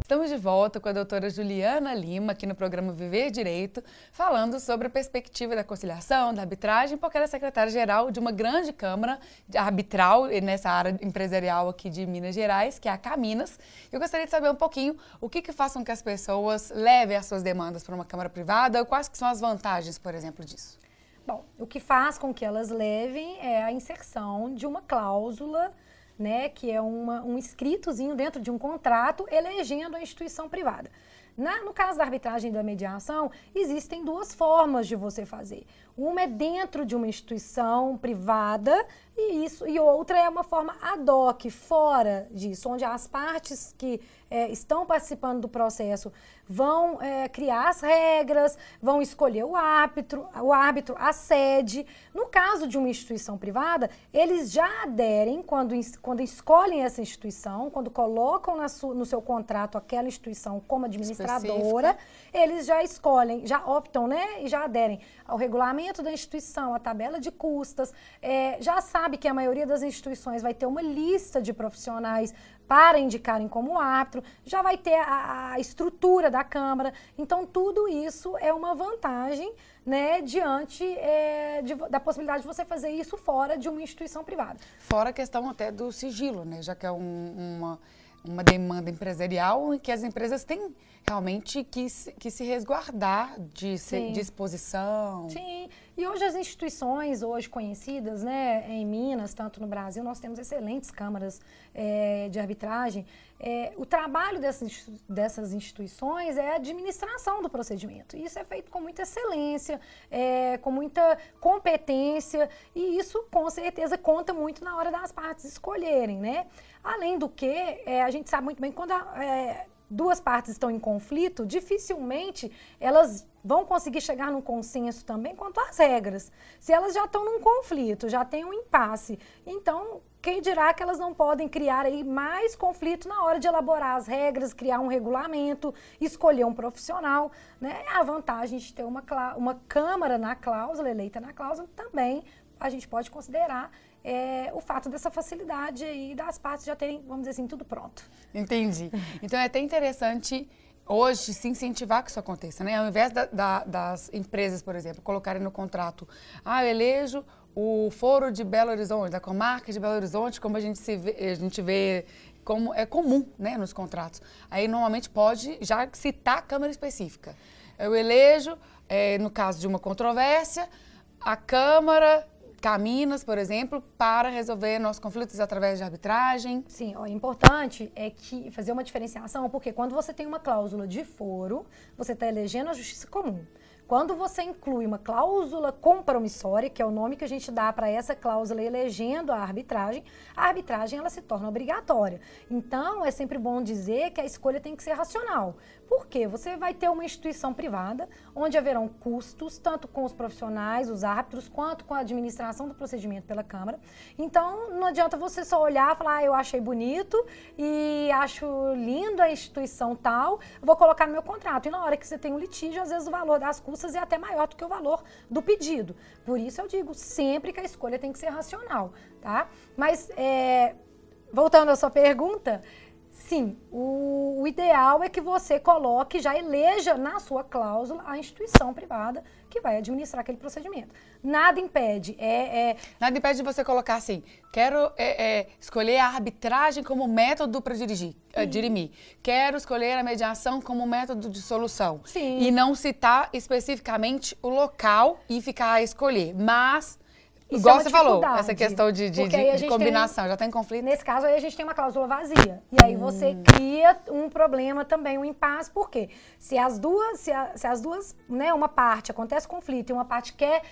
Estamos de volta com a doutora Juliana Lima, aqui no programa Viver Direito, falando sobre a perspectiva da conciliação, da arbitragem, porque ela é secretária-geral de uma grande câmara arbitral nessa área empresarial aqui de Minas Gerais, que é a Caminas. Eu gostaria de saber um pouquinho o que faz com que as pessoas levem as suas demandas para uma câmara privada, quais que são as vantagens, por exemplo, disso? Bom, o que faz com que elas levem é a inserção de uma cláusula, né, que é um escritozinho dentro de um contrato elegendo a instituição privada. No caso da arbitragem e da mediação, existem duas formas de você fazer. Uma é dentro de uma instituição privada e outra é uma forma ad hoc, fora disso, onde as partes que estão participando do processo vão criar as regras, vão escolher o árbitro, a sede. No caso de uma instituição privada, eles já aderem quando escolhem essa instituição, quando colocam no seu contrato aquela instituição como administradora, eles já escolhem, já optam, né, e já aderem ao regulamento da instituição, à tabela de custas, já sabe que a maioria das instituições vai ter uma lista de profissionais para indicarem como árbitro, já vai ter a estrutura da Câmara. Então, tudo isso é uma vantagem, né, diante da possibilidade de você fazer isso fora de uma instituição privada. Fora a questão até do sigilo, né, já que é uma demanda empresarial em que as empresas têm realmente que se resguardar de exposição. Sim, e hoje as instituições conhecidas, né, em Minas, tanto no Brasil, nós temos excelentes câmaras de arbitragem. O trabalho dessas instituições é a administração do procedimento. Isso é feito com muita excelência, com muita competência, e isso com certeza conta muito na hora das partes escolherem, né? Além do que, a gente sabe muito bem que quando duas partes estão em conflito, dificilmente elas vão conseguir chegar num consenso também quanto às regras. Se elas já estão num conflito, já tem um impasse, então quem dirá que elas não podem criar aí mais conflito na hora de elaborar as regras, criar um regulamento, escolher um profissional, né? A vantagem de ter uma câmara na cláusula, eleita na cláusula, também a gente pode considerar o fato dessa facilidade aí das partes já terem, vamos dizer assim, tudo pronto. Entendi. Então é até interessante hoje se incentivar que isso aconteça, né? Ao invés das empresas, por exemplo, colocarem no contrato, eu elejo o Foro de Belo Horizonte, da comarca de Belo Horizonte, como a gente vê como é comum, né, nos contratos. Aí normalmente pode já citar a Câmara específica. Eu elejo, no caso de uma controvérsia, a Câmara Caminas, por exemplo, para resolver nossos conflitos através de arbitragem. Sim, o importante é que fazer uma diferenciação, porque quando você tem uma cláusula de foro, você está elegendo a justiça comum. Quando você inclui uma cláusula compromissória, que é o nome que a gente dá para essa cláusula elegendo a arbitragem ela se torna obrigatória. Então, é sempre bom dizer que a escolha tem que ser racional. Por quê? Você vai ter uma instituição privada, onde haverão custos, tanto com os profissionais, os árbitros, quanto com a administração do procedimento pela Câmara. Então, não adianta você só olhar e falar, eu achei bonito e acho lindo a instituição tal, vou colocar no meu contrato. E na hora que você tem um litígio, às vezes o valor das custas é até maior do que o valor do pedido. Por isso eu digo sempre que a escolha tem que ser racional, tá? Mas, voltando à sua pergunta, sim, o ideal é que você coloque, já eleja na sua cláusula a instituição privada que vai administrar aquele procedimento. Nada impede. Nada impede de você colocar assim, quero escolher a arbitragem como método para dirimir. Quero escolher a mediação como método de solução. Sim. E não citar especificamente o local e ficar a escolher. Mas igual você falou, essa questão de combinação, já está em conflito. Nesse caso, aí a gente tem uma cláusula vazia. E aí você cria um problema também, um impasse. Por quê? Se as duas, né, uma parte acontece conflito e uma parte quer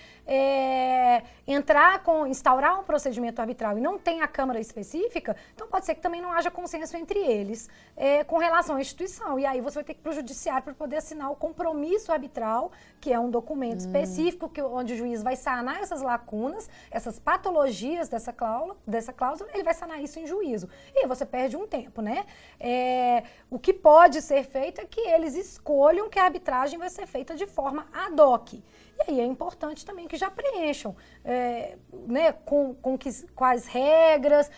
instaurar um procedimento arbitral e não tem a Câmara específica, então pode ser que também não haja consenso entre eles com relação à instituição. E aí você vai ter que ir para o judiciário para poder assinar o compromisso arbitral, que é um documento específico onde o juiz vai sanar essas lacunas, essas patologias dessa cláusula, ele vai sanar isso em juízo. E aí você perde um tempo, né? O que pode ser feito é que eles escolham que a arbitragem vai ser feita de forma ad hoc. E aí é importante também que já preencham, né, quais regras,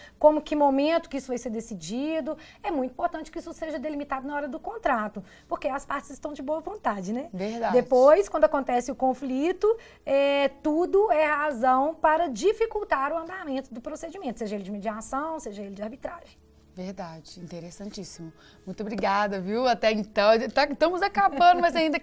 que momento que isso vai ser decidido. É muito importante que isso seja delimitado na hora do contrato, porque as partes estão de boa vontade, né? Verdade. Depois, quando acontece o conflito, tudo é razão para dificultar o andamento do procedimento, seja ele de mediação, seja ele de arbitragem. Verdade, interessantíssimo. Muito obrigada, viu? Até então, estamos acabando, mas ainda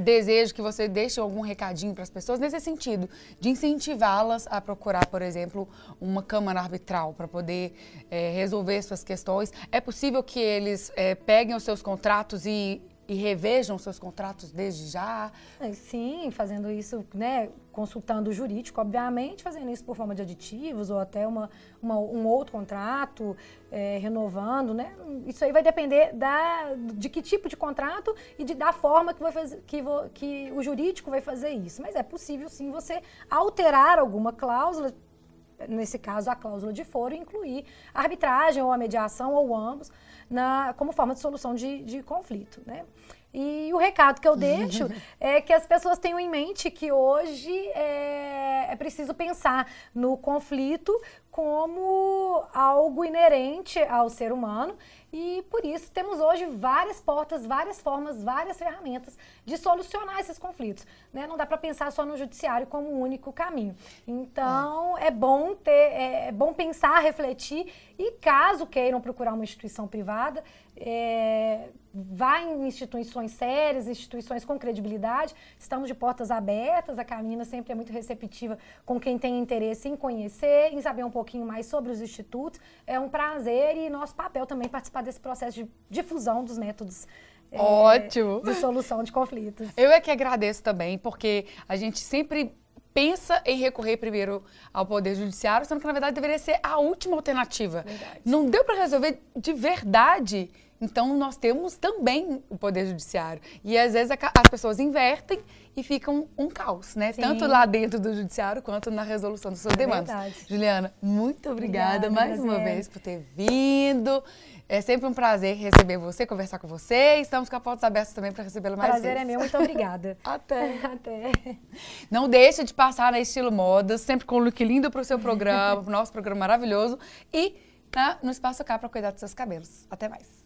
desejo que você deixe algum recadinho para as pessoas nesse sentido, de incentivá-las a procurar, por exemplo, uma câmara arbitral para poder resolver suas questões. É possível que eles peguem os seus contratos e revejam seus contratos desde já? Sim, fazendo isso, né, consultando o jurídico, obviamente, fazendo isso por forma de aditivos ou até um outro contrato, renovando, né? Isso aí vai depender de que tipo de contrato e da forma que o jurídico vai fazer isso. Mas é possível, sim, você alterar alguma cláusula, nesse caso a cláusula de foro, e incluir a arbitragem ou a mediação ou ambos como forma de solução de conflito, né? E o recado que eu deixo é que as pessoas tenham em mente que hoje é preciso pensar no conflito como algo inerente ao ser humano e, por isso, temos hoje várias portas, várias formas, várias ferramentas de solucionar esses conflitos, né? Não dá para pensar só no judiciário como o único caminho. Então, é bom pensar, refletir e, caso queiram procurar uma instituição privada, vá em instituições sérias, instituições com credibilidade. Estamos de portas abertas, a Camina sempre é muito receptiva com quem tem interesse em conhecer, em saber um pouquinho mais sobre os institutos. É um prazer e nosso papel também participar desse processo de difusão dos métodos ótimo, de solução de conflitos. Eu é que agradeço também, porque a gente sempre pensa em recorrer primeiro ao Poder Judiciário, sendo que, na verdade, deveria ser a última alternativa. Verdade. Não deu para resolver de verdade, então nós temos também o Poder Judiciário. E, às vezes, as pessoas invertem e fica um caos, né? Sim. Tanto lá dentro do Judiciário quanto na resolução das suas demandas. Verdade. Juliana, muito obrigada mais uma vez por ter vindo. É sempre um prazer receber você, conversar com você. Estamos com as portas abertas também para recebê-la mais vezes. Prazer é meu, muito obrigada. Até. Até. Não deixe de passar na Estilo Modas, sempre com um look lindo para o seu programa, para o nosso programa maravilhoso. E no Espaço K para cuidar dos seus cabelos. Até mais.